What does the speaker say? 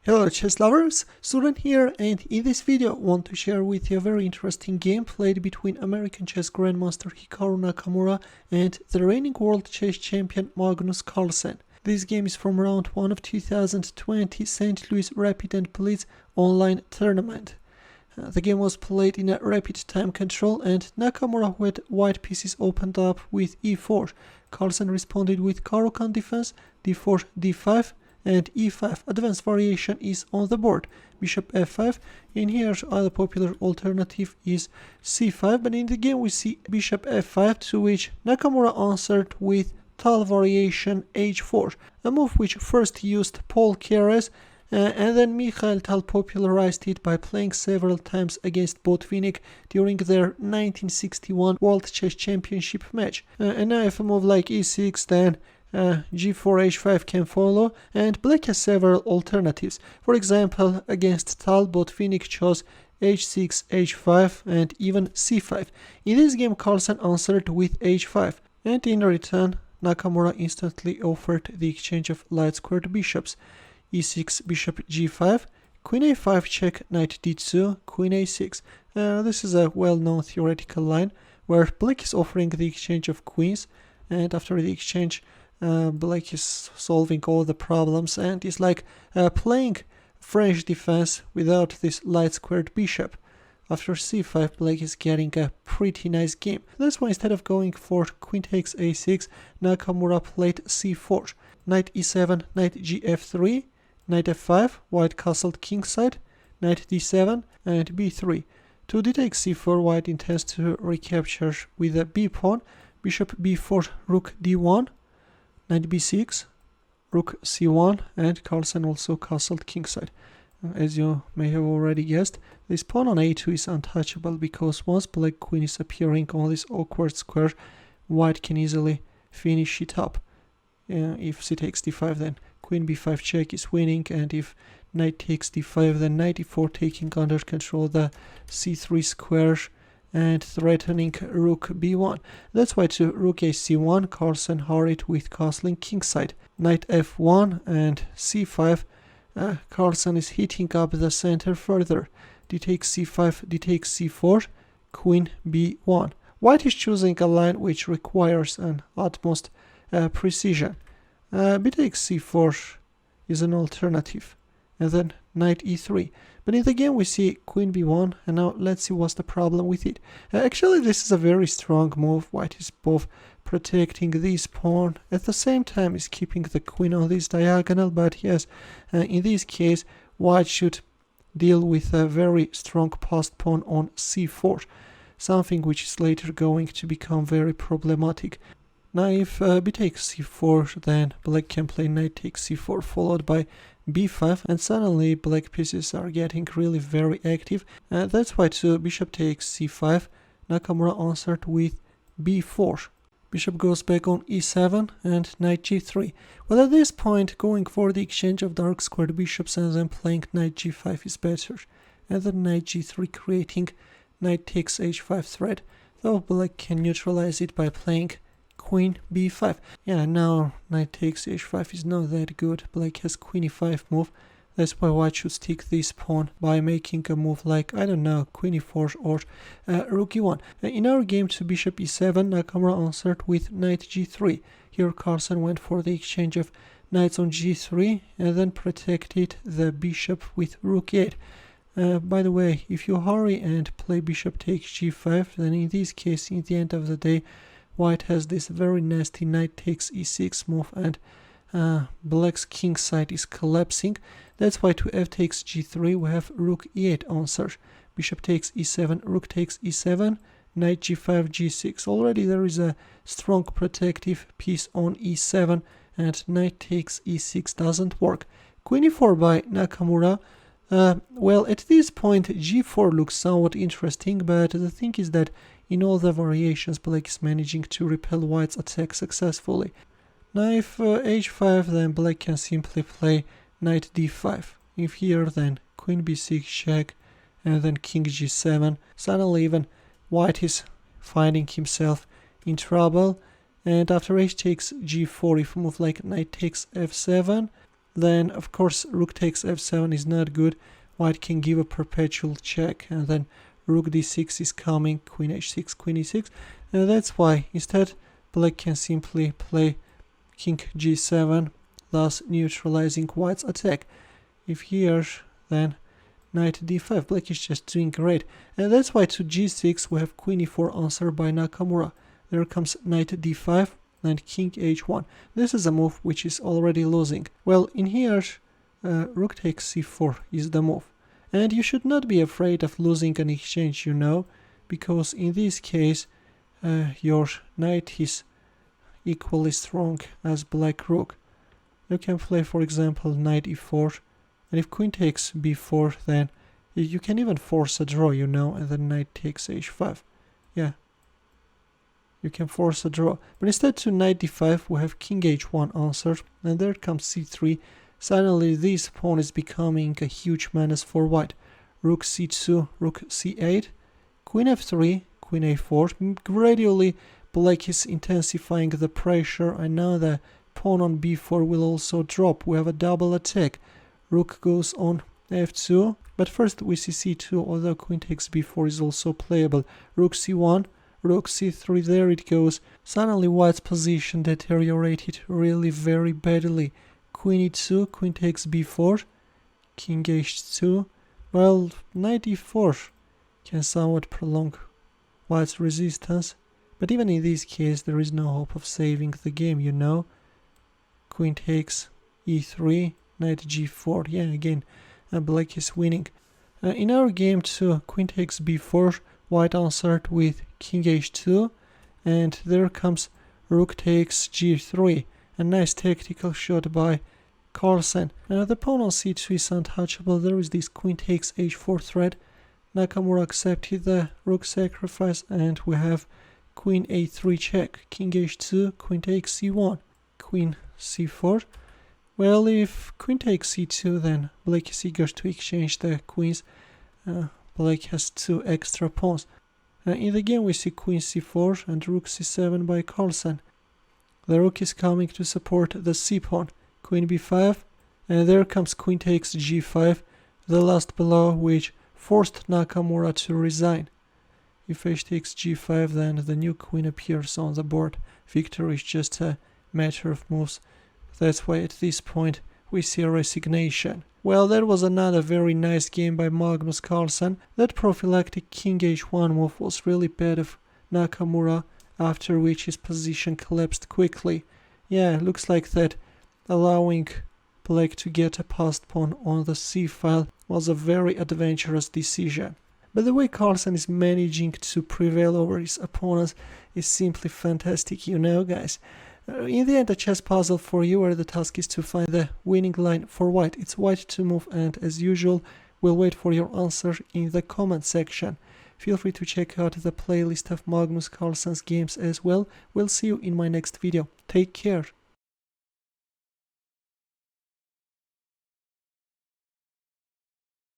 Hello chess lovers, Suren here, and in this video I want to share with you a very interesting game played between American chess grandmaster Hikaru Nakamura and the reigning world chess champion Magnus Carlsen. This game is from round 1 of 2020 St. Louis Rapid and Blitz online tournament. The game was played in a rapid time control, and Nakamura, who had white pieces, opened up with e4. Carlsen responded with Caro-Kann defense, d4, d5, and e5. Advanced variation is on the board. Bishop f5. In here, other popular alternative is c5, but in the game we see bishop f5, to which Nakamura answered with Tal variation h4, a move which first used Paul Keres, and then Mikhail Tal popularized it by playing several times against Botvinnik during their 1961 World Chess Championship match. And now if a move like e6, then g4 h5 can follow, and black has several alternatives. For example, against Tal, Botvinnik chose h6, h5, and even c5. In this game, Carlsen answered with h5, and in return, Nakamura instantly offered the exchange of light-squared bishops. e6, bishop g5, queen a5 check, knight d2, queen a6. This is a well-known theoretical line where black is offering the exchange of queens, and after the exchange, black is solving all the problems and is like playing French defense without this light-squared bishop. After c5, black is getting a pretty nice game. That's why instead of going for queen takes a6, Nakamura played c4, knight e7, knight gf3, knight f5, white castled kingside, knight d7, and b3. To d takes c4, white intends to recapture with a b pawn, bishop b4, rook d1, knight b6, rook c1, and Carlsen also castled kingside. As you may have already guessed, this pawn on a2 is untouchable because once black queen is appearing on this awkward square, white can easily finish it up. If c takes d5, then queen b5 check is winning, and if knight takes d5, then knight e4 taking under control the c3 square and threatening rook b1. That's why to rook a c1, Carlsen hurried with castling kingside. Knight f1 and c5, Carlsen is heating up the center further. D takes c5, d takes c4, queen b1. White is choosing a line which requires an utmost precision. B takes c4 is an alternative, and then knight e3. But in the game we see queen b1, and now let's see what's the problem with it. Actually, this is a very strong move. White is both protecting this pawn, at the same time is keeping the queen on this diagonal, but yes, in this case white should deal with a very strong passed pawn on c4, something which is later going to become very problematic. Now if b takes c4, then black can play knight takes c4 followed by b5, and suddenly black pieces are getting really very active. That's why to bishop takes c5, Nakamura answered with b4. Bishop goes back on e7 and knight g3. Well, at this point, going for the exchange of dark squared bishops and then playing knight g5 is better, and then knight g3 creating knight takes h5 threat, though black can neutralize it by playing queen b5. Yeah, now knight takes h5 is not that good. Black has queen e5 move. That's why white should stick this pawn by making a move like, I don't know, queen e4 or rook e1. In our game to bishop e7, Nakamura answered with knight g3. Here Carlsen went for the exchange of knights on g3 and then protected the bishop with rook e8. By the way, if you hurry and play bishop takes g5, then in this case, in the end of the day, white has this very nasty knight takes e6 move, and black's king side is collapsing. That's why to f takes g3 we have rook e8 answer. Bishop takes e7, rook takes e7, knight g5, g6. Already there is a strong protective piece on e7, and knight takes e6 doesn't work. Queen e4 by Nakamura. Well, at this point g4 looks somewhat interesting, but the thing is that in all the variations black is managing to repel white's attack successfully. Now if h5, then black can simply play knight d5. If here, then queen b6 check, and then king g7. Suddenly even white is finding himself in trouble, and after h takes g4, if a move like knight takes f7, then of course rook takes f7 is not good. White can give a perpetual check, and then rook d6 is coming, queen h6, queen e6, and that's why instead black can simply play king g7, thus neutralizing white's attack. If here, then knight d5, black is just doing great, and that's why to g6 we have queen e4 answered by Nakamura. There comes knight d5 and king h1. This is a move which is already losing. Well, in here rook takes c4 is the move, and you should not be afraid of losing an exchange, you know, because in this case your knight is equally strong as black rook. You can play, for example, knight e4, and if queen takes b4, then you can even force a draw, you know, and then knight takes h5. Yeah, you can force a draw. But instead to knight d5 we have king h1 answered, and there comes c3. Suddenly this pawn is becoming a huge menace for white. Rook c2, rook c8, queen f3, queen a4. Gradually black is intensifying the pressure, and now the pawn on b4 will also drop. We have a double attack. Rook goes on f2, but first we see c2, although queen takes b4 is also playable. Rook c1, rook c3, there it goes. Suddenly white's position deteriorated really very badly. Queen e2, queen takes b4, king h2. Well, knight e4 can somewhat prolong white's resistance, but even in this case there is no hope of saving the game, you know. Queen takes e3, knight g4. Yeah, again black is winning. In our game too, queen takes b4, white answered with king h2, and there comes rook takes g3. A nice tactical shot by Carlsen. The pawn on c2 is untouchable. There is this queen takes h4 threat. Nakamura accepted the rook sacrifice, and we have queen a3 check, king h2, queen takes c1, queen c4. Well, if queen takes c2, then black is eager to exchange the queens. Black has two extra pawns. In the game we see queen c4 and rook c7 by Carlsen. The rook is coming to support the c-pawn. Queen b5, and there comes queen takes g5, the last blow which forced Nakamura to resign. If h takes g5, then the new queen appears on the board. Victory is just a matter of moves. That's why at this point we see a resignation. Well, that was another very nice game by Magnus Carlsen. That prophylactic king h1 move was really bad of Nakamura, after which his position collapsed quickly. Yeah, looks like that allowing black to get a passed pawn on the c-file was a very adventurous decision. But the way Carlsen is managing to prevail over his opponents is simply fantastic, you know, guys. In the end, a chess puzzle for you where the task is to find the winning line for white. It's white to move, and as usual, we'll wait for your answer in the comment section. Feel free to check out the playlist of Magnus Carlsen's games as well. We'll see you in my next video. Take care.